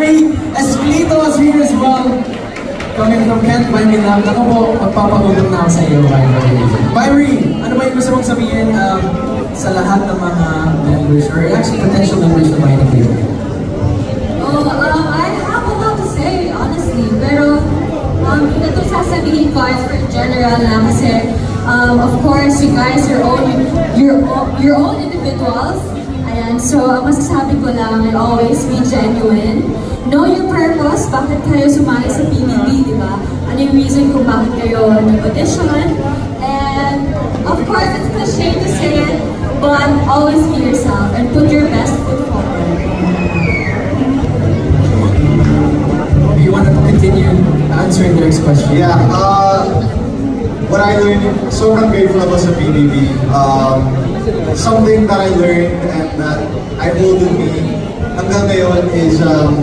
Byrie Esquilito is here as well. Coming from Can't Buy Me Love. Ako po, magpapagutom na ako sa iyo, Byrie. Byrie, ano ba yung gusto mong sabihin sa lahat ng mga members or actually potential members ng Mighty Queen? I have a lot to say, honestly. Pero, ito sasabihin ko is for general na kasi, of course, you guys are your own individuals. Ayan, so ang masasabi ko lang ay always be genuine. Know your purpose, bakit kayo sumali sa PBB, di ba? Ano yung reason kung bakit kayo nag-audition? And, of course, it's cliche to say it, but always be yourself and put your best foot forward. You want to continue answering the next question? Yeah, what I learned, sobrang grateful ako sa PBB. Something that I learned and that I hold with me hanggang ngayon is